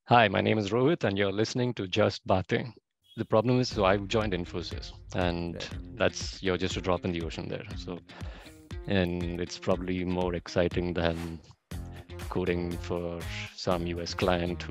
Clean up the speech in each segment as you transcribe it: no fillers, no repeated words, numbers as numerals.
Hi, my name is Rohit, and you're listening to Just Batein. The problem is, so I've joined Infosys, and Right. you're just a drop in the ocean there. And it's probably more exciting than coding for some US client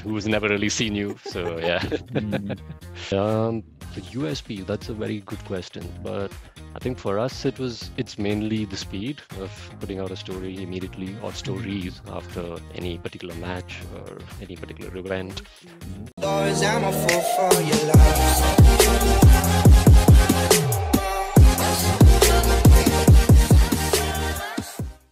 who's never really seen you. So yeah. Mm, The USP, that's a very good question. But I think for us, it's mainly the speed of putting out a story immediately or stories after any particular match or any particular event. Mhm. Doors, I'm a fool for your love.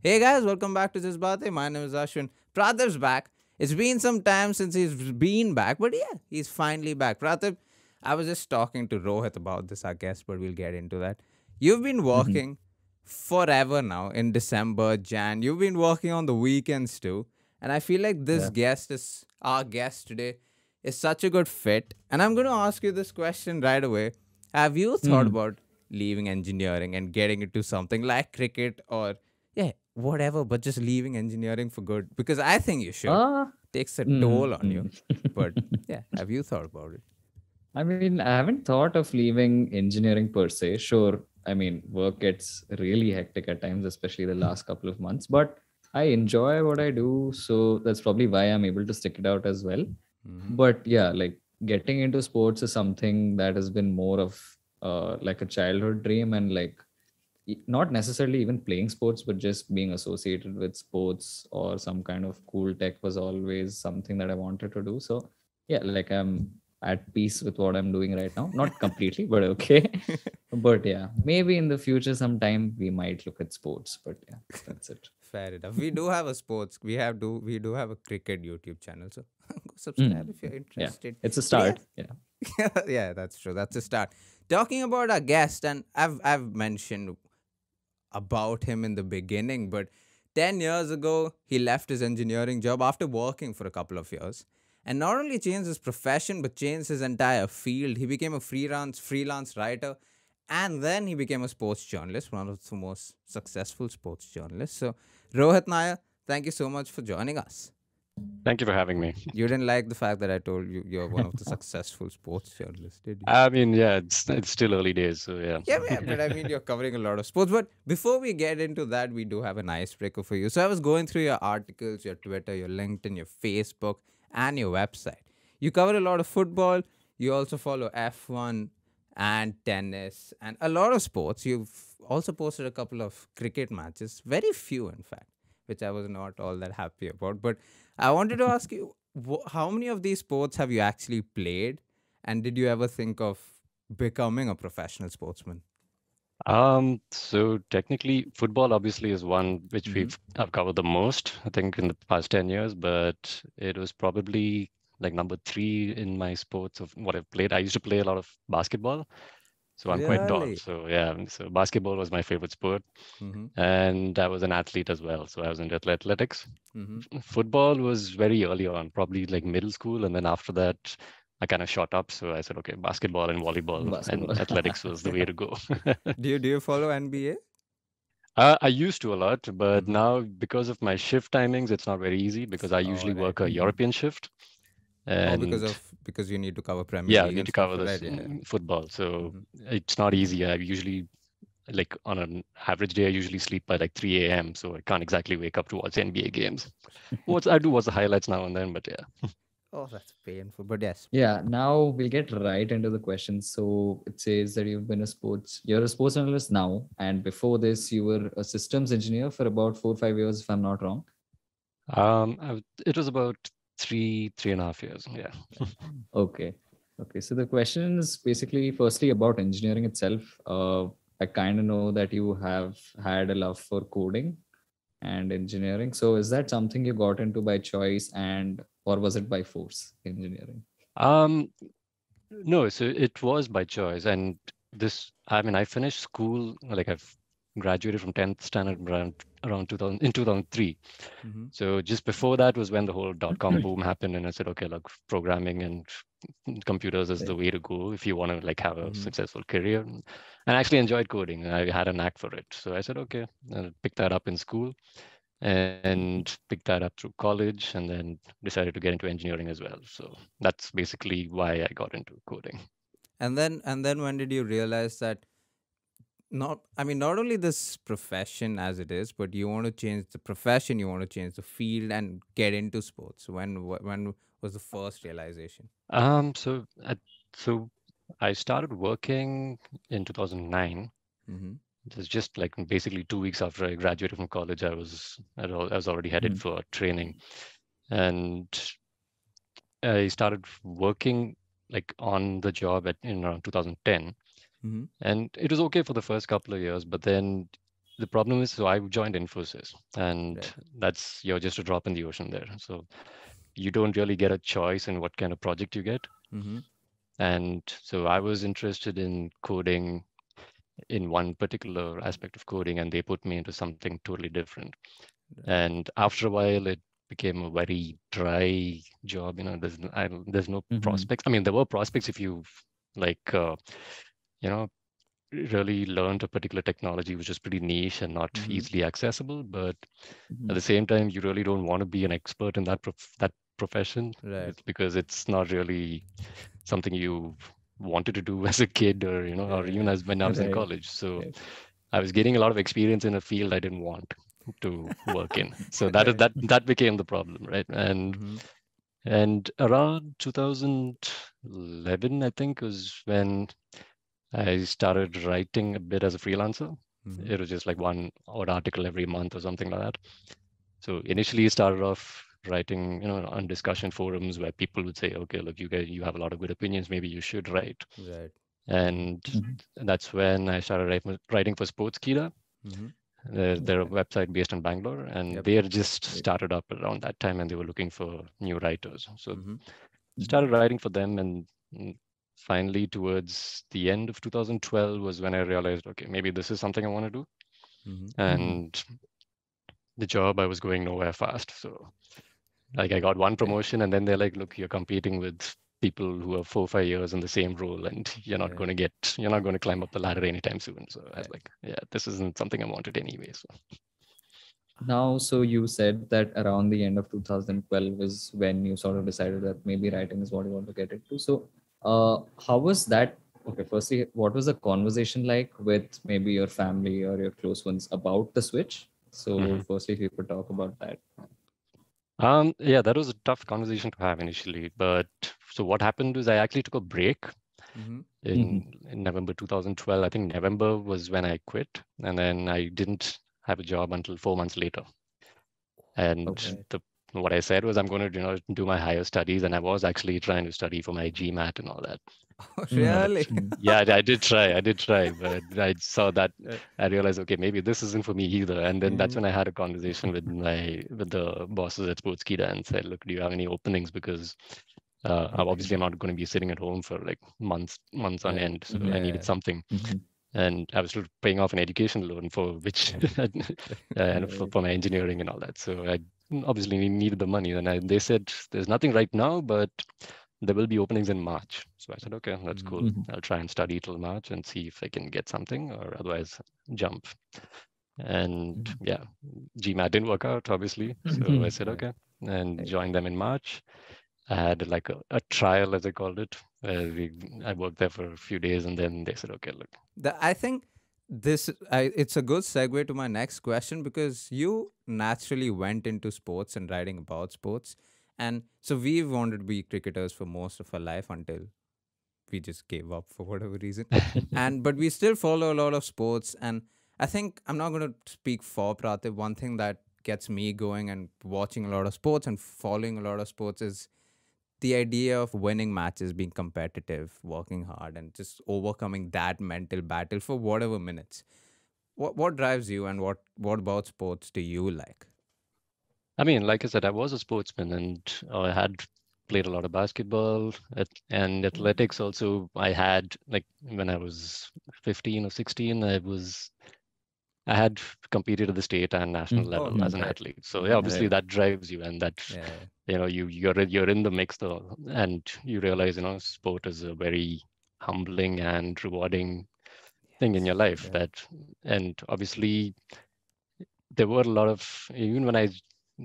Hey guys, welcome back to This Baate. My name is Aswin. Praatibh's back. It's been some time since he's been back, but yeah, he's finally back. Praatibh, I was just talking to Rohit about this, I guess, but we'll get into that. You've been mhm. working forever now in December, Jan. You've been working on the weekends too. And I feel like Yeah. our guest today is such a good fit. And I'm going to ask you this question right away. Have you thought Mm. about leaving engineering and getting into something like cricket or, yeah, whatever, but just leaving engineering for good? Because I think you should. Ah. Takes a toll on Mm. you. But yeah, have you thought about it? I mean, I haven't thought of leaving engineering per se. Sure, I mean, work gets really hectic at times, especially the last couple of months, but I enjoy what I do. So that's probably why I'm able to stick it out as well. Mm-hmm. But yeah, like getting into sports is something that has been more of like a childhood dream, and like not necessarily even playing sports, but just being associated with sports or some kind of cool tech was always something that I wanted to do. So yeah, like I'm at peace with what I'm doing right now. Not completely, but okay. But yeah, maybe in the future sometime we might look at sports. But yeah, that's it. Fair enough. We do have a sports. We do have a cricket YouTube channel. So go subscribe Mm. if you're Yeah, interested. it's a But yeah, start. Yeah. yeah, that's true. That's a start. Talking about our guest, and I've mentioned about him in the beginning, but 10 years ago he left his engineering job after working for a couple of years, and not only changed his profession but changed his entire field. He became a freelance writer, and then he became a sports journalist, one of the most successful sports journalists. So, Rohit Nair, thank you so much for joining us. Thank you for having me. You didn't like the fact that I told you you're one of the successful sports journalists, did you? I mean, yeah, it's still early days, so yeah. Yeah, but I mean, you're covering a lot of sports. But before we get into that, we do have an icebreaker for you. So I was going through your articles, your Twitter, your LinkedIn, your Facebook, and your website. You cover a lot of football. You also follow F1 and tennis and a lot of sports. You've also posted a couple of cricket matches, very few, in fact, which I was not all that happy about. But I wanted to ask you, how many of these sports have you actually played? And did you ever think of becoming a professional sportsman? So technically, football obviously is one which Mm-hmm. I've covered the most, I think, in the past 10 years, but it was probably like number three in my sports of what I've played. I used to play a lot of basketball, so I'm quite tall. Really? So yeah, so basketball was my favorite sport, Mm-hmm. and I was an athlete as well. So I was into athletics. Mm-hmm. Football was very early on, probably like middle school, and then after that, I kind of shot up. So I said, okay, basketball and volleyball Basketball. and athletics was the way to go. Do you follow NBA? I used to a lot, but Mm-hmm. now because of my shift timings, it's not very easy because I Oh, usually right. work a Mhm. European shift. Oh, And because you need to cover Premier yeah, I League need and to stuff, cover this right? Yeah. football. So Mm-hmm. it's not easy. I usually, like on an average day, I usually sleep by like 3 a.m. So I can't exactly wake up to watch NBA games. I do watch the highlights now and then, but yeah. Oh, that's painful. But yes. Yeah, now we'll get right into the questions. So it says that you're a sports analyst now, and before this, you were a systems engineer for about 4 or 5 years, if I'm not wrong. It was about 3.5 years. Yeah. Okay. Okay. So the question is basically firstly about engineering itself. I kind of know that you have had a love for coding and engineering. So is that something you got into by choice, and or was it by force, engineering? Um, no, so it was by choice. And I mean, I finished school, like I've graduated from 10th standard around 2000, in 2003. Mm-hmm. So just before that was when the whole dot-com boom happened, and I said, okay, look, programming and computers is Right. the way to go if you want to like have a Mm-hmm. successful career. And I actually enjoyed coding. I had a knack for it. So I said, okay, I'll pick that up in school. and picked that up through college, and then decided to get into engineering as well. So that's basically why I got into coding. And then when did you realize that not only this profession as it is, but you want to change the profession, you want to change the field and get into sports? When was the first realization? Um, so I, so I started working in 2009. Mm-hmm. It was just like basically 2 weeks after I graduated from college. I was already headed Mhm. for training, and I started working like on the job in around 2010, Mm-hmm. and it was okay for the first couple of years. But then the problem is, so I joined Infosys, and Right. that's you're just a drop in the ocean there. So you don't really get a choice in what kind of project you get. Mm-hmm. And so I was interested in coding in one particular aspect of coding, and they put me into something totally different. Right. And after a while, it became a very dry job. There's no Mhm. prospects. I mean, there were prospects if you like, you know, really learned a particular technology which is pretty niche and not Mm-hmm. easily accessible. But at Mhm. the same time, you really don't want to be an expert in that profession. Right. It's because it's not really something you wanted to do as a kid, or even Yeah. as when I was in Right. college. So Right. I was getting a lot of experience in a field I didn't want to work in. So that is Right. that became the problem, right? Mm-hmm. And around 2011, I think, was when I started writing a bit as a freelancer. Mm-hmm. It was just like one odd article every month or something like that. So initially, it started off writing, on discussion forums where people would say, "Okay, look, you have a lot of good opinions. Maybe you should write." Right. Mm-hmm. And Mhm. that's when I started writing for Sportskeeda. Mm-hmm. They're a Okay. website based in Bangalore, and Yep. they had just Right. started up around that time, and they were looking for new writers. So Mm-hmm. started Mhm. writing for them, and finally, towards the end of 2012 was when I realized, okay, maybe this is something I want to do. Mm-hmm. Mhm. And the job, I was going nowhere fast. So like I got one Right. promotion, and then they're like, look, you're competing with people who are 4 or 5 years in the same role, and Yeah. you're not going to climb up the ladder anytime soon. So I was Right. like, yeah, this isn't something I wanted anyway. So Now, so you said that around the end of 2012 is when you sort of decided that maybe writing is what you want to get into. So, how was that? Okay, firstly, what was the conversation like with maybe your family or your close ones about the switch? So, mhm. firstly, if you could talk about that. Yeah, that was a tough conversation to have initially. But so what happened was I actually took a break Mm-hmm. Hmm. in November 2012. I think November was when I quit, and then I didn't have a job until 4 months later. And Okay. Right. what I said was I'm going to, do my higher studies, and I was actually trying to study for my GMAT and all that. Oh, Hmm. But really? yeah, I did try. I did try, but I saw that Right. I realized, okay, maybe this isn't for me either. And then that's Mm-hmm. when I had a conversation with the bosses at Sportskeeda and said, look, do you have any openings? Because Okay. obviously I'm not going to be sitting at home for like months on Right. end. So Hmm. I needed Yeah. something, Hmm. and I was still paying off an education loan for which and Right. for my engineering and all that. So I obviously needed the money. And they said there's nothing right now, but there will be openings in March. So I said, okay, that's Mm-hmm. cool. Hmm. I'll try and study till March and see if I can get something, or otherwise jump. And Hmm. yeah, GMAT didn't work out, obviously. So I Hmm. said, Right. okay, and Right. joined them in March. I had like a trial, as I called it, where I worked there for a few days, and then they said, okay, look. I think it's a good segue to my next question because you naturally went into sports and writing about sports, and so we've wanted to be cricketers for most of our life until we just gave up for whatever reason, and but we still follow a lot of sports. And I think I'm not going to speak for Praatibh. One thing that gets me going and watching a lot of sports and following a lot of sports is the idea of winning matches, being competitive, working hard, and just overcoming that mental battle for whatever minutes. What drives you, and what about sports do you like? I mean, like I said, I was a sportsman, and I had played a lot of basketball and athletics also. I had like when I was 15 or 16, I had competed at the state and national Oh, level Hmm. as an right. athlete. So yeah, Mm-hmm. obviously Right. that drives you, and that Yeah. you're in the mix though, and you realize sport is a very humbling and rewarding thing in Yes. your life. Right. And obviously there were a lot of, even when I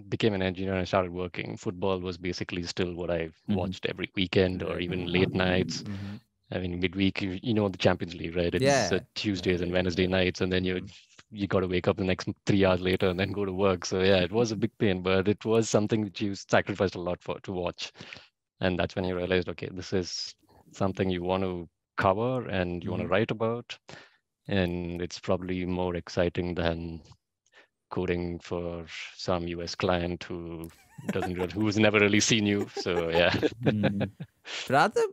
became an engineer and I started working, football was basically still what I Mm-hmm. watched every weekend or Right. even late nights. Mm-hmm. I mean, midweek, you know, the Champions League, right? It's Yeah. Tuesdays Right. and Right. Wednesday nights, and then Mm-hmm. you got to wake up the next 3 hours later and then go to work. So yeah, it was a big pain, but it was something which you sacrificed a lot for to watch. And that's when you realized, okay, this is something you want to cover and you want to Mm-hmm. write about, and it's probably more exciting than coding for some US client who's never really seen you. So yeah, Mm-hmm. Pratham,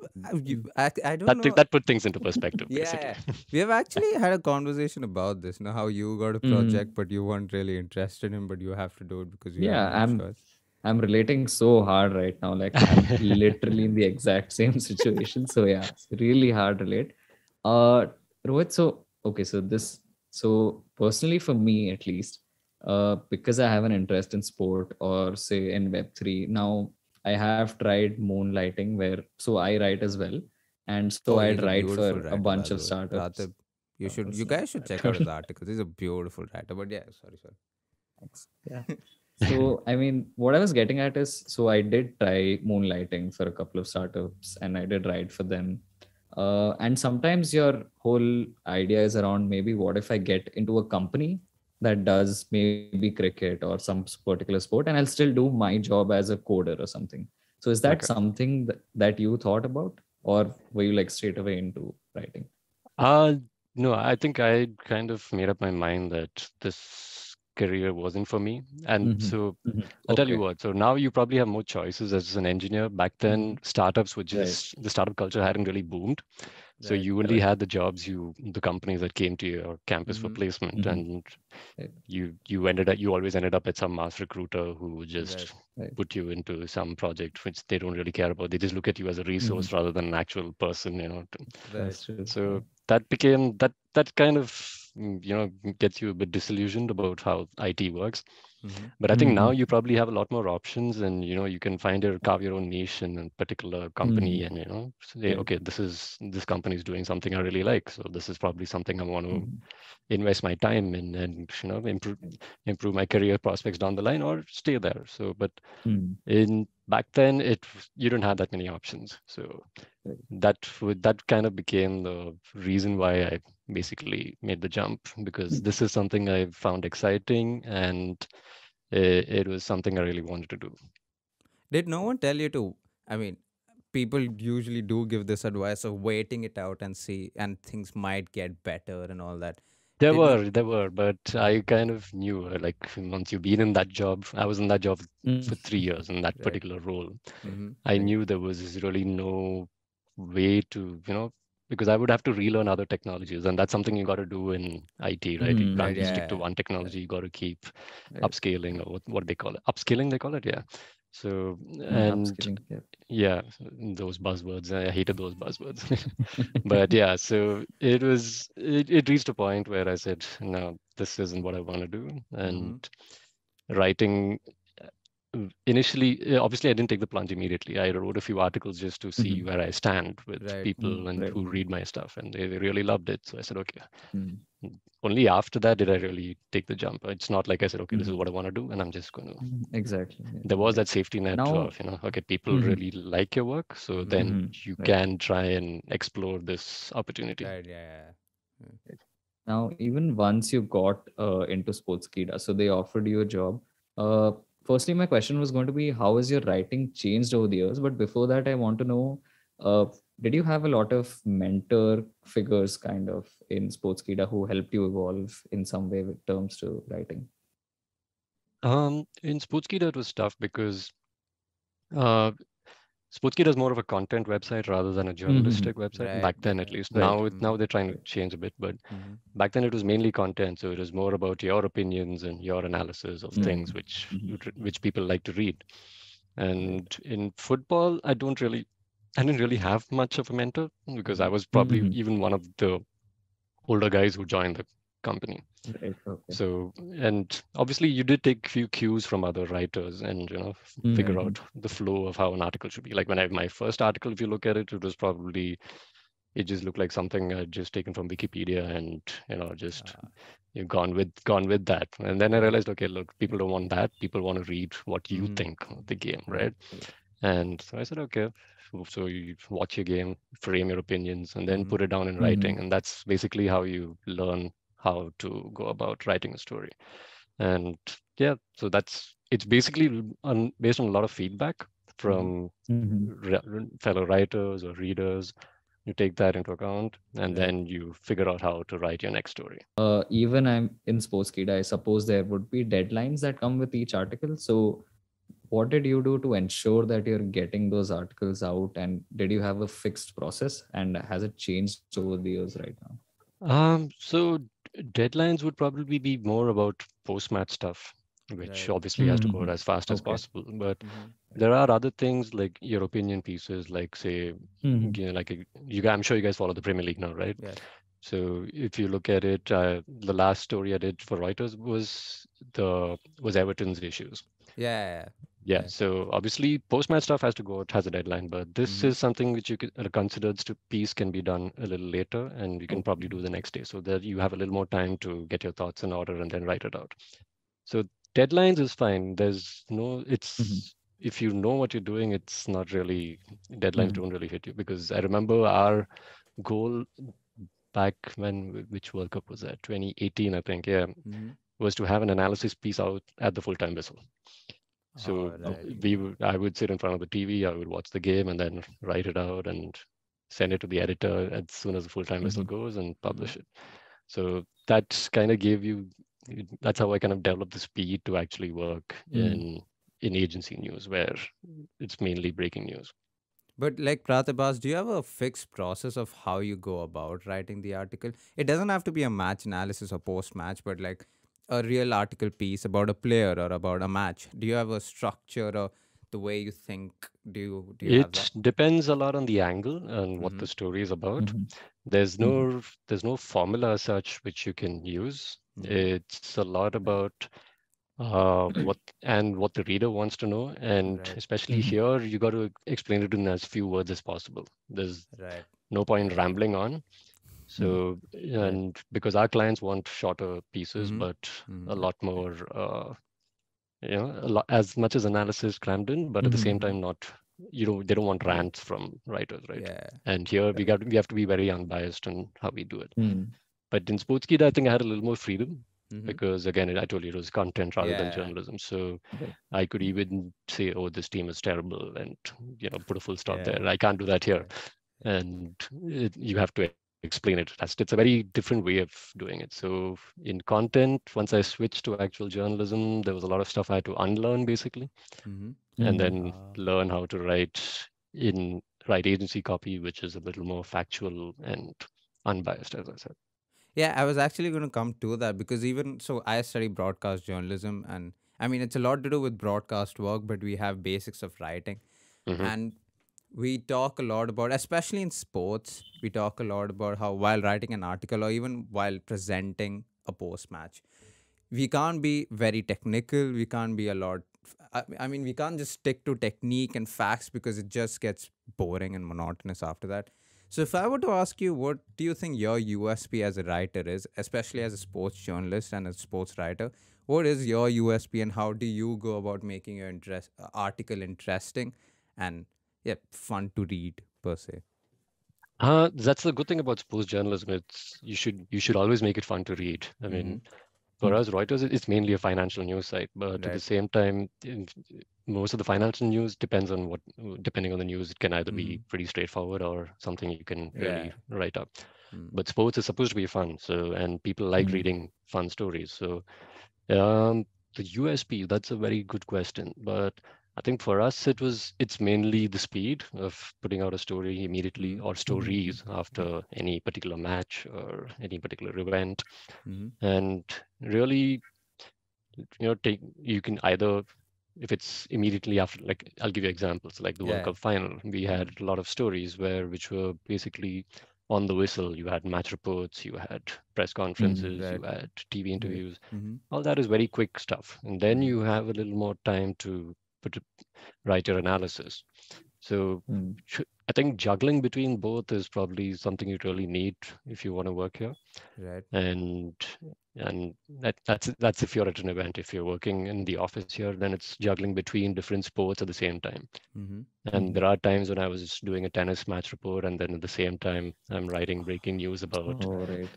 I don't know. that put things into perspective basically. Yeah, we have actually had a conversation about this. How you got a Mm-hmm. project, but you weren't really interested in, but you have to do it because you have Yeah, no choice. I'm relating so hard right now. Like I'm literally in the exact same situation. So yeah, it's really hard to relate. Uh, Rohit, so okay, so personally for me at least, because I have an interest in sport or say in Web3, now I have tried moonlighting where so I write as well, and so Oh, I'd he's a write beautiful for a writer, by bunch the of way. startups. Pratham, you So guys should check out his articles. He's a beautiful writer. But yeah, sorry, sorry. thanks. Yeah. So, I mean, what I was getting at is so I did try moonlighting for a couple of startups and I did write for them. And sometimes your whole idea is around maybe what if I get into a company that does maybe cricket or some particular sport and I'll still do my job as a coder or something. So, is that Okay. something that you thought about or were you like straight away into writing? Uh, no, I think I kind of made up my mind that this career wasn't for me. And Mm-hmm. so Mm-hmm. I'll tell you Okay. what. So now you probably have more choices as an engineer. Back Mm-hmm. then, startups were Right. just, the startup culture hadn't really boomed. So Right. you only Correct. had the companies that came to your campus for Mm-hmm. placement, Mm-hmm. and Right. you always ended up at some mass recruiter who Right. just Right. put you into some project which they don't really care about. They just look at you as a Mm-hmm. resource rather than an actual person, you know. Right. That's true. Yeah. So that kind of gets you a bit disillusioned about how IT works. Mm-hmm. But I think Mm-hmm. now you probably have a lot more options, and you can carve your own niche in a particular Mm-hmm. company, and say, Right. okay, this company is doing something I really like, so this is probably something I want to Mm-hmm. invest my time in, and improve my career prospects down the line, or stay there. So, but Mm-hmm. in back then, you don't have that many options. So Right. that kind of became the reason why I basically made the jump, because this is something I found exciting, and it was something I really wanted to do. Did no one tell you to? I mean, people usually do give this advice of waiting it out and see, and things might get better and all that. Did no? There were, but I kind of knew, like, once you've been in that job, I was in that job for Mm-hmm. 3 years in that Right. particular role. Mm-hmm. I Right. knew there was really no way to, because I would have to relearn other technologies, and that's something you got to do in IT, right? You Mm-hmm. Right. can't just stick to Yeah. one Yeah. technology. You got to keep Right. upscaling, or what they call it, upskilling, they call it, yeah. So, and Upskilling. Yeah. yeah, those buzzwords, I hated those buzzwords. But yeah, so it reached a point where I said, no, this isn't what I want to do. And Mm-hmm. writing, initially, obviously, I didn't take the plunge immediately. I wrote a few articles just to see Mm-hmm. where I stand with Right. people and Right. who read my stuff, and they really loved it. So I said, okay. Mm-hmm. Only after that did I really take the jump. It's not like I said, okay, this is Mm-hmm. what I want to do, and I'm just going to. Exactly. Yeah. There was Right. that safety net Now. of, okay, people Mm-hmm. really like your work, so Mm-hmm. then Mm-hmm. you Right. can try and explore this opportunity. Right. Yeah. Yeah. Now, even once you got into Sportskeeda, so they offered you a job. Uh, Firstly, my question was going to be, how has your writing changed over the years? But before that, I want to know, uh, did you have a lot of mentor figures kind of in Sportskeeda who helped you evolve in some way with terms to writing? In Sportskeeda, it was tough because uh, Sportskeeda is more of a content website rather than a Mm-hmm. journalistic website. Right. Back then, at Right. least. Right. Now they're trying to Right. change a bit, but Mm-hmm. back then it was mainly content. So it was more about your opinions and your analysis of Right. things, Mm-hmm. which Mm-hmm. which people like to read. Right. And in football, I didn't really have much of a mentor because I Mm-hmm. was probably Mm-hmm. even one of the older guys who joined the company. Right. Okay. So, and obviously you did take a few cues from other writers and, figure Mm-hmm. out the flow of how an article should be. Like my first article, if you look at it, it just looked like something I'd just taken from Wikipedia and, just Uh, you've gone with that. And then I Right. realized, okay, look, people don't want that. People want to read what you Mm-hmm. think of the game, Right. right? And so I said, okay, so you watch your game, frame your opinions, and then Mm-hmm. put it down in Mm-hmm. writing. And that's basically how you learn how to go about writing a story. And yeah, so it's basically based on a lot of feedback Mm-hmm. from Mm-hmm. fellow writers or readers. You take that into account, and Right. then you figure out how to write your next story. Even I'm in Sportskeeda, I suppose there would be deadlines that come with each article. So what did you do to ensure that you're getting those articles out? And did you have a fixed process? And has it changed over the years right now? So deadlines would probably be more about post-match stuff, which Right. obviously has to go Mm-hmm. as fast as Okay. possible. But Mm-hmm. there are other things like your opinion pieces, like say, Mm-hmm. I'm sure you guys follow the Premier League now, right? Yes. So if you look at it, the last story I did for Reuters was Everton's issues. Yeah. Yeah, Yeah. so obviously post-match stuff has to go, it has a deadline, but this Mm-hmm. is something which you could considered piece can be done a little later, and you can Okay. probably do the next day, so that you have a little more time to get your thoughts in order and then write it out. So deadlines is fine. Mm-hmm. If you know what you're doing, it's not really, deadlines Mm-hmm. don't really hit you, because I remember our goal back which World Cup was that? 2018, I think, yeah, Mm-hmm. was to have an analysis piece out at the full-time whistle. All So right. Okay. I would sit in front of the TV, I would watch the game, and then write it out and send it to the editor as soon as the full-time Mm-hmm. whistle goes and Mm-hmm. publish it. So that kind of that's how I kind of developed the speed to actually work Mm-hmm. in agency news, where it's mainly breaking news. But like Pratibhas, do you have a fixed process of how you go about writing the article? It doesn't have to be a match analysis or post match, but like a real article piece about a player or about a match. Do you have a structure or the way you think? Do you have that? It depends a lot on the angle and what Mm-hmm. the story is about. Mm-hmm. There's Mm-hmm. no there's no formula as such which you can use. Mm-hmm. It's a lot Right. about what the reader wants to know, and Right. especially Mm-hmm. here, you got to explain it in as few words as possible. There's Right. no Yeah. point Yeah. rambling on. Mm-hmm. So, Right. and because our clients want shorter pieces, Mm-hmm. but Mm-hmm. a lot more, a lot, as much as analysis crammed in, but at the Mm-hmm. same Mm-hmm. time, they don't want Right. rants from writers, right? Yeah. And here Right. we have to be very unbiased in how we do it. Mm-hmm. But in Sportskeeda, I think I had a little more freedom Mm-hmm. because, again, I told you it was content rather than Yeah. journalism. So Right. I could even say, "Oh, this team is terrible," and put a full stop Yeah. there. I can't do that here, Right. and you have to explain it. It's a very different way of doing it. So in content, once I switched to actual journalism, there was a lot of stuff I had to unlearn basically, Mm-hmm. and Mm-hmm. then learn how to write agency copy, which is a little more factual and unbiased, as I said. Yeah, I was actually going to come to that because even so, I study broadcast journalism, and I mean, it's a lot to do with broadcast work, but we have basics of writing. Hmm. And we talk a lot about, especially in sports, we talk a lot about how while writing an article or even while presenting a post match, we can't be very technical. We can't be a lot. I mean, we can't just stick to technique and facts because it just gets boring and monotonous after that. So, if I were to ask you, what do you think your USP as a writer is, especially as a sports journalist and a sports writer? What is your USP, and how do you go about making your article interesting and yeah, fun to read per se? That's the good thing about sports journalism. You should always make it fun to read. I Mm-hmm. mean, for us, Reuters, it's mainly a financial news site, but at the Right. same time, most of the financial news depending on the news, it can either Mm-hmm. be pretty straightforward or something you can really Yeah. write up. Mm. But sports is supposed to be fun, so and people like Mm-hmm. reading fun stories. So um, the USP, that's a very good question, but I think for us it's mainly the speed of putting out a story immediately Mm-hmm. or stories after any particular match or any particular event, Mm-hmm. and really take you can either, if it's immediately after, like I'll give you examples like the World Yeah. Cup final, we Mm-hmm. had a lot of stories which were basically on the whistle. You had match reports, you had press Mm-hmm. conferences, you Right. had TV Right. interviews. Mm-hmm. All that is very quick stuff, and then Mm-hmm. you have a little more time to put write your analysis. So Mm-hmm. I think juggling between both is probably something you really need if you want to work here. Right. And that's if you're at an event. If you're working in the office here, then it's juggling between different sports at the same time. Mm-hmm. And there are times when I was doing a tennis match report, and then at the same time I'm writing breaking news about Oh, Right. right.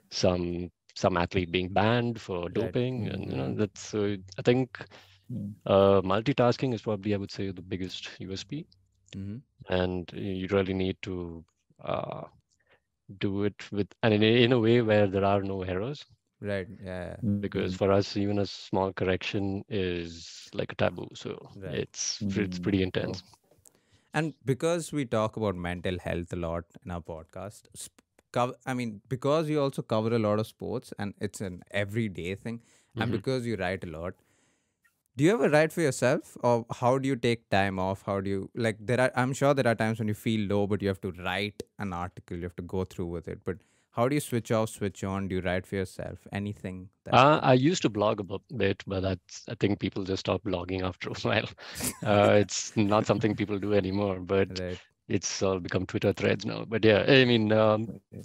some athlete being banned for Right. doping, and Mm-hmm. that's I think Mm. multitasking is probably, I would say, the biggest USP, Mm-hmm. and you really need to uh, do it with and in a way where there are no errors, Right. Yeah. because Mm. for us even a small correction is like a taboo, so Right. it's Mm. pretty Oh. intense. And because we talk about mental health a lot in our podcast, I mean, because you also cover a lot of sports and it's an everyday thing, and Hmm. because you write a lot, do you ever write for yourself, or how do you take time off? How do you like? I'm sure there are times when you feel low, but you have to write an article. You have to go through with it. But how do you switch off, switch on? Do you write for yourself? Anything that? I used to blog a bit, but that's I think people just stopped blogging after a while. It's not something people do anymore, but Right. it's all become Twitter threads now. But yeah, I mean, Right.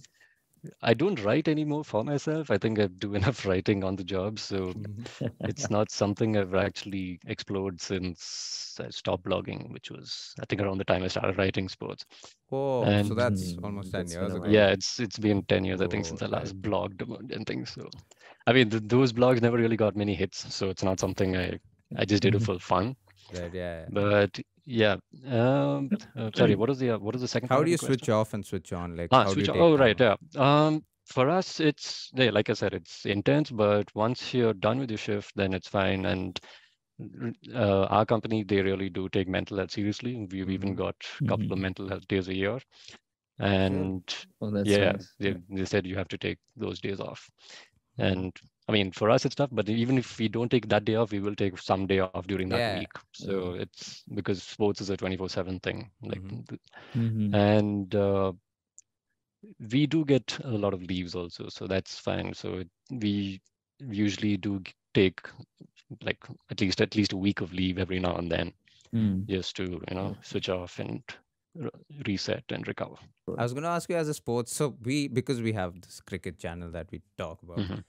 I don't write anymore for myself. I think I do enough writing on the job, so Hmm. it's not something I've actually explored since I stopped blogging, which was I think around the time I started writing sports. Oh, so And that's almost 10 That's been years a ago. while. yeah, it's been 10 years, I think, Oh, since I right. last blogged about and things. So I mean, those blogs never really got many hits, so it's not something I just did it for fun. Right. Yeah. Yeah. But yeah, sorry, what is the second How part do of you the switch question? off and switch on? Like, Ah, how do you switch. take Oh, right, time off? yeah. For us, it's yeah, like I said, it's intense, but once you're done with your shift, then it's fine. And our company, they really do take mental health seriously. We've even Mm-hmm. got a couple of Mhm. mental health days a year. Really? And Oh, that's yeah, nice. they said you have to take those days off. Mm-hmm. And I mean, for us, it's tough, but even if we don't take that day off, we will take some day off during that week. Yeah. So Mm-hmm. it's because sports is a 24/7 thing. Like, Mm-hmm. Mhm. and we do get a lot of leaves also, so that's fine. So we usually do take like at least a week of leave every now and then, Mm. just to Okay. switch off and r- reset and recover. I was going to ask you as a sports. So because we have this cricket channel that we talk about, Hmm.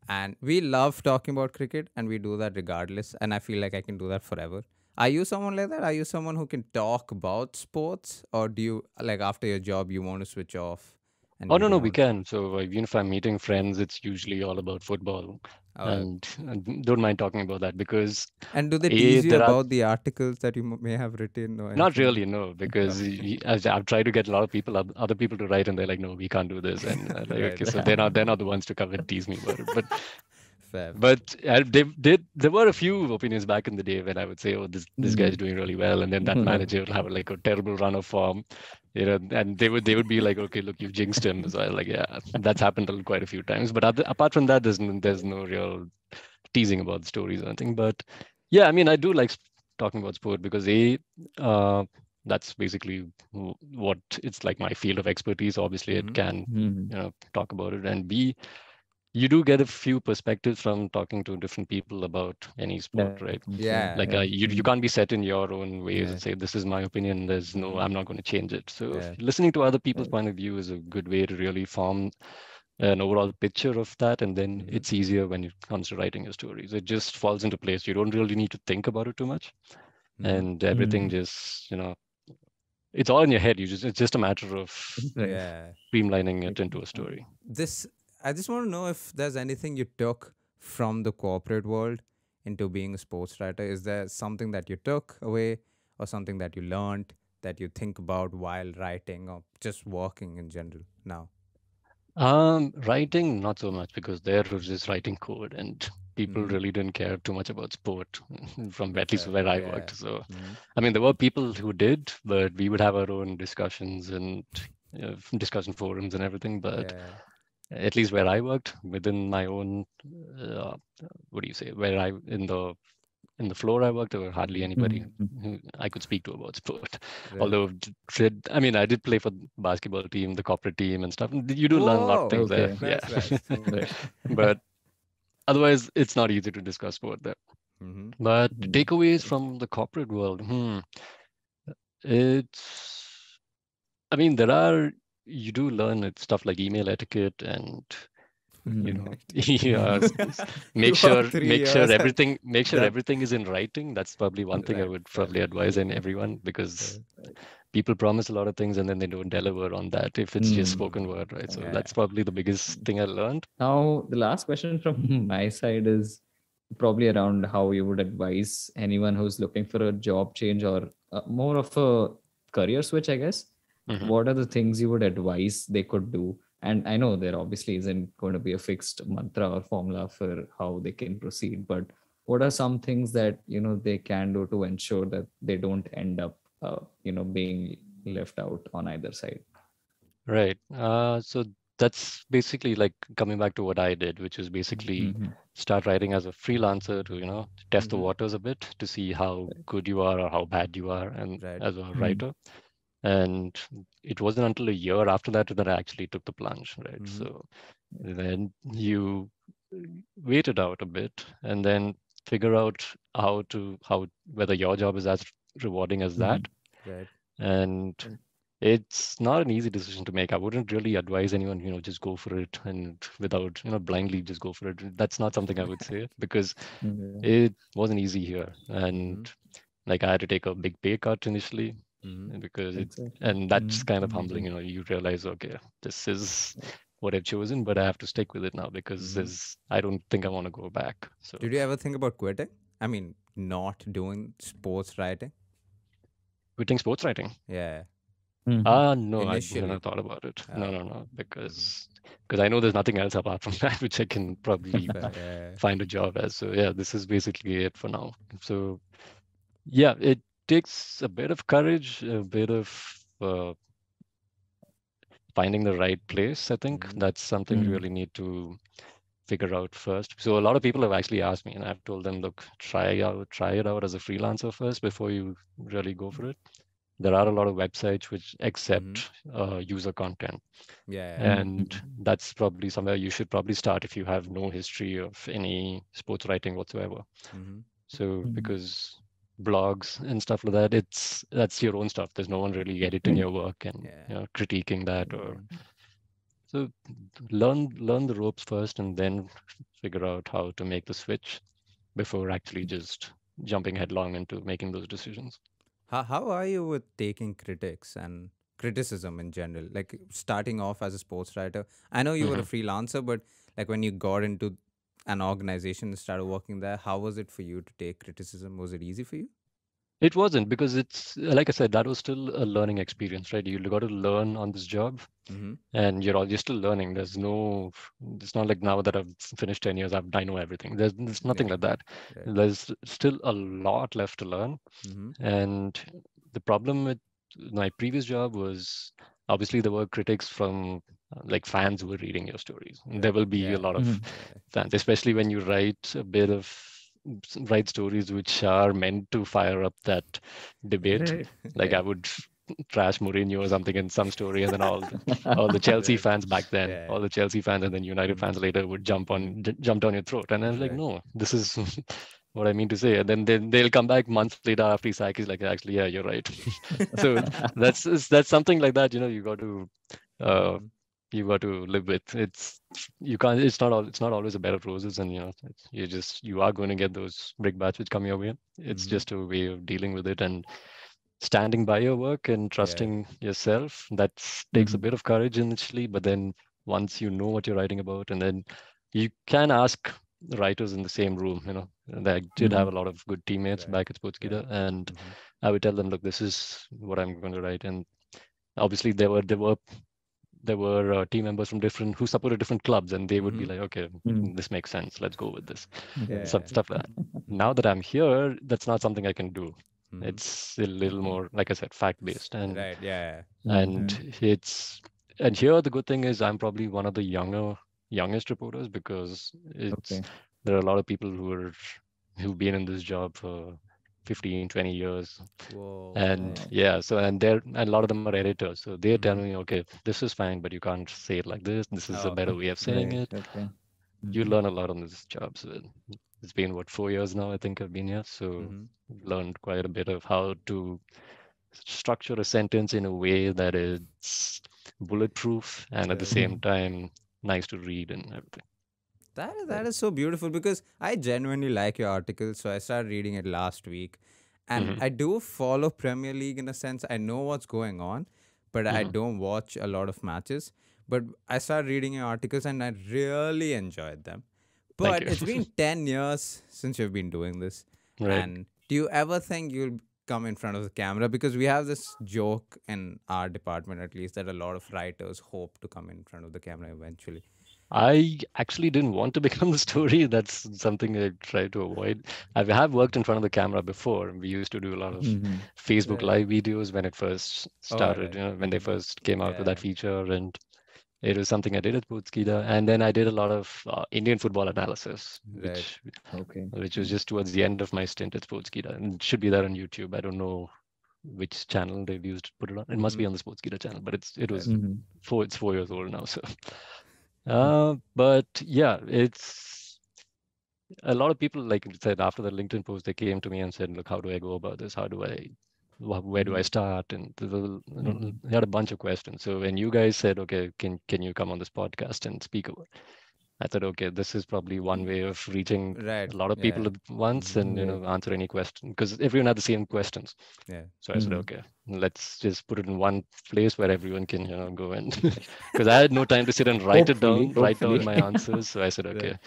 and we love talking about cricket, and we do that regardless. And I feel like I can do that forever. Are you someone like that? Are you someone who can talk about sports, or do you like after your job you want to switch off and Oh, you no, no, don't we want? can. So even if I'm meeting friends, it's usually all about football, Uh, and don't mind talking about that because and do they a tease you there are about the articles that you may have written or not anything? really, no, because I've tried to get a lot of people, other people to write, and they're like, no, we can't do this, and like, Right. okay, so they're not the ones to come and tease me about it, but Fair. Fair. But they did. There were a few opinions back in the day when I would say, "Oh, this guy's Mm. doing really well," and then that manager would have like a terrible run of form, and they would be like, "Okay, look, you've jinxed him." So I was like, yeah, that's happened quite a few times. But apart from that, there's no real teasing about the stories or anything. But yeah, I mean, I do like talking about sport because uh, that's basically what it's like my field of expertise. Obviously, it Mm-hmm. can Mhm. talk about it, and B, you do get a few perspectives from talking to different people about any sport, right? Definitely. Yeah. Like Yeah. you Mm. can't be set in your own ways Yeah. and say this is my opinion. There's no, Mm-hmm. I'm not going to change it. So Yeah. listening to other people's Right. point of view is a good way to really form an overall picture of that, and then Mm-hmm. it's easier when it comes to writing your stories. It just falls into place. You don't really need to think about it too much, Mm-hmm. and everything Mm. just it's all in your head. It's just a matter of Right. Yeah. streamlining it into Making a fun. story. This I just want to know if there's anything you took from the corporate world into being a sports writer. Is there something that you took away or something that you learned that you think about while writing or just working in general now? Writing, not so much because there was just writing code and people Mm-hmm. really didn't care too much about sport from at least Fair. where I Yeah. worked. So, Mm-hmm. I mean, there were people who did, but we would have our own discussions and discussion forums and everything. But Yeah. at least where I worked within my own, uh, what do you say, where I in the floor I worked, there were hardly Mm-hmm. anybody Mhm. who I could speak to about sport. Right. Although, I mean, I did play for the basketball team, the corporate team, and stuff. You do learn a lot of Whoa. things there, Okay. yeah. Nice, nice. Right. But otherwise, it's not easy to discuss sport there. Mm-hmm. But Mhm. takeaways Right. from the corporate world, it's I mean, there are, you do learn stuff like email etiquette and you Mm. know, Right. yeah, You have 3 years and make sure that everything is in writing. That's probably one thing I right, would fair probably enough. advise in everyone, because Uh, people promise a lot of things and then they don't deliver on that if it's just spoken Mm. word, right? So yeah, that's probably the biggest thing I learned. Now, the last question from my side is probably around how you would advise anyone who's looking for a job change or more of a career switch, I guess. Hmm. What are the things you would advise they could do? And I know there obviously isn't going to be a fixed mantra or formula for how they can proceed, but what are some things that they can do to ensure that they don't end up being left out on either side? Right. So that's basically like coming back to what I did, which is basically Mm-hmm. start writing as a freelancer to, test the mm-hmm. waters a bit to see how good you are or how bad you are and Right. as a Mm-hmm. writer. And it wasn't until a year after that I actually took the plunge, right? Mm-hmm. So then you wait it out a bit and then figure out how whether your job is as rewarding as that. Mm-hmm. Right. And it's not an easy decision to make. I wouldn't really advise anyone, just go for it and without, blindly just go for it. That's not something I would say because Yeah. it wasn't easy here. And Mm-hmm. like I had to take a big pay cut initially Mm-hmm. because Exactly. and that's kind of Mm-hmm. humbling, you realize, okay, this is what I've chosen, but I have to stick with it now because Mm-hmm. I don't think I want to go back. So Did you ever think about quitting? I mean, not doing sports writing? quitting sports writing. Yeah. Mm-hmm. No, I never Initially. thought about it. No, Oh. no, no, Mm-hmm. because I know there's nothing else apart from that which I can probably Fair. Yeah. find a job as. So yeah, this is basically it for now. So yeah, it takes a bit of courage, a bit of uh, finding the right place. I think Mm-hmm. that's something you Mm-hmm. really need to figure out first. So a lot of people have actually asked me, and I've told them, look, try it out as a freelancer first before you really go for it. There are a lot of websites which Mm-hmm. accept user content, Yeah. and that's probably somewhere you should probably start if you have no history of any sports writing whatsoever. Mm-hmm. So Mm-hmm. because blogs and stuff like that, that's your own stuff. There's no one really editing your work and Yeah. critiquing that. Or Mm-hmm. so learn the ropes first, and then figure out how to make the switch before actually just jumping headlong into making those decisions. How are you with taking critics and criticism in general? Like starting off as a sports writer, I know you were a Hmm. freelancer, but like when you got into an organization and started working there, how was it for you to take criticism? Was it easy for you? It wasn't because it's like I said, that was still a learning experience, right? You got to learn on this job, Mm-hmm. and you're still learning. It's not like now that I've finished 10 years, I know everything. There's nothing Yeah. like that. Right. There's still a lot left to learn. Mm-hmm. And the problem with my previous job was obviously there were critics from like fans who were reading your stories. And there Right. will be a Yeah. lot of Yeah. fans, especially when you write stories which are meant to fire up that debate. Right. Like I Right. would trash Mourinho or something in some story, and then all the Chelsea Right. fans back then, Yeah. all the Chelsea fans, and then United Mm-hmm. fans later would Mm-hmm. jump down your throat. And I was like, Right. no, this is what I mean to say. And then they'll come back months later after he's sacked. He's like, actually, yeah, you're right. So that's something like that. Uh, Mm-hmm. you got to live with. You can't. It's not always a bed of roses, and you are going to get those brickbats which come your way. It's Mm-hmm. just a way of dealing with it and standing by your work and Yeah. trusting yourself. That takes a Mhm. bit of courage initially, but then once you know what you're writing about, and then you can ask writers in the same room. And I did have a Mhm. lot of good teammates Right. back at Right. Sportskeeda, and Mm-hmm. I would tell them, look, this is what I'm going to write. And obviously there were team members from different who supported different clubs, and they would be Mm-hmm. like, okay, Mhm. this makes sense. Let's go with this. Right. Some Yeah. stuff like that. Mm-hmm. Now that I'm here, that's not something I can do. Mm-hmm. It's a little more, like I said, fact based, and Right. Yeah. and Yeah. Mhm. it's and here the good thing is I'm probably one of the youngest reporters because Okay. there are a lot of people who've been in this job for 15, 20 years. Whoa. And Wow. Wow. yeah, so and a lot of them are editors. So they're Mm-hmm. telling me, okay, this is fine, but you can't say it like this. This is a Oh. better way of saying Right. it. Okay. You Mhm. learn a lot on this job. So it's been what 4 years now, I think I've been here. So Mm-hmm. learned quite a bit of how to structure a sentence in a way that is bulletproof and at the same time nice to read and everything. That is so beautiful because I genuinely like your article. So I started reading it last week, and Hmm. I do follow Premier League in a sense. I know what's going on, but I Hmm. don't watch a lot of matches. But I started reading your articles, and I really enjoyed them. Thank But you. it's been 10 years since you've been doing this, Right. and do you ever think you'll come in front of the camera? Because we have this joke in our department, at least, that a lot of writers hope to come in front of the camera eventually. I actually didn't want to become the story. That's something I try to avoid. I have worked in front of the camera before. We used to do a lot of Facebook Right. Live videos when it first All started, right. when they first came out with Yeah. that feature. And it was something I did at Sportskeeda. And then I did a lot of Indian football analysis, Right. Okay. which was just towards the end of my stint at Sportskeeda. And it should be there on YouTube. I don't know which channel they've used to put it on. It must be on the Sportskeeda channel, but it Right. was Mm-hmm. it's 4 years old now. So, but yeah, it's a lot of people, like you said, after the LinkedIn post, they came to me and said, look, how do I go about this? How do I, where do I start? And they had a bunch of questions. So when you guys said, okay, can you come on this podcast and speak about it? I thought, okay, this is probably one way of reaching Right. a lot of people Yeah. at once and, Right. answer any question because everyone had the same questions. Yeah. So I said, Mm-hmm. okay, let's just put it in one place where everyone can, go in. Because I had no time to sit and write it down, write down my answers. So I said, okay, Right.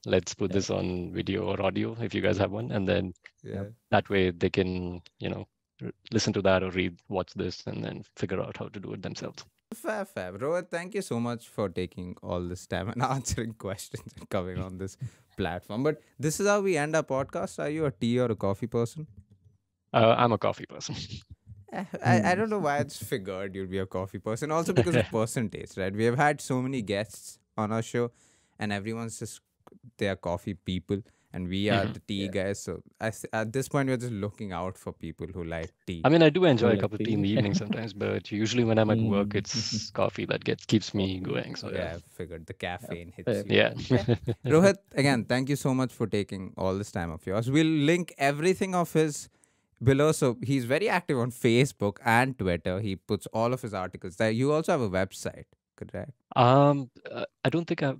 let's put Yeah. this on video or audio if you guys have one. And then Yeah. that way they can, listen to that or watch this and then figure out how to do it themselves. Fair, fair. Rohit, thank you so much for taking all this time and answering questions and coming on this platform. But this is how we end our podcast. Are you a tea or a coffee person? I'm a coffee person. I don't know why it's figured you'll be a coffee person. Also because of person taste, right? We have had so many guests on our show, and everyone's just they are coffee people, and we are the tea guys. So at this point, we're just looking out for people who like tea. I mean, I do enjoy a like cup of tea in the tea. evening sometimes, but usually when I'm at work, Mm. it's coffee that keeps me Coffee. going. So Yeah, I figured the caffeine hits Fair. you. yeah. Rohit, again, thank you so much for taking all this time of yours. We'll link everything of his below. So he's very active on Facebook and Twitter. He puts all of his articles there. You also have a website, correct? I don't think I.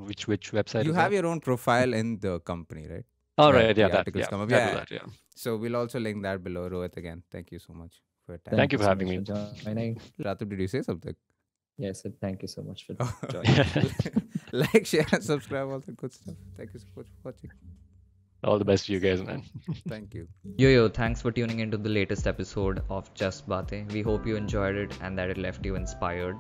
Which website You is have that? your own profile in the company, right? All Where right, yeah, the articles come up. I do Yeah. that, yeah. So we'll also link that below. Rohit, again, thank you so much for your time. Thank you for so having much me. for joining. Praatibh, did you say something? Yes, thank you so much for Oh. joining. Like, share, and subscribe, all that good stuff. Thank you so much for watching. All the best to you guys, man. Thank you. Yo, thanks for tuning into the latest episode of Just Batein. We hope you enjoyed it and that it left you inspired.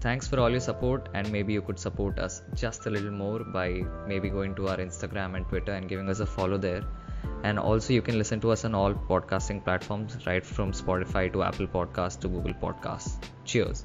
Thanks for all your support, and maybe you could support us just a little more by maybe going to our Instagram and Twitter and giving us a follow there. And also you can listen to us on all podcasting platforms, right from Spotify to Apple Podcasts to Google Podcasts. Cheers.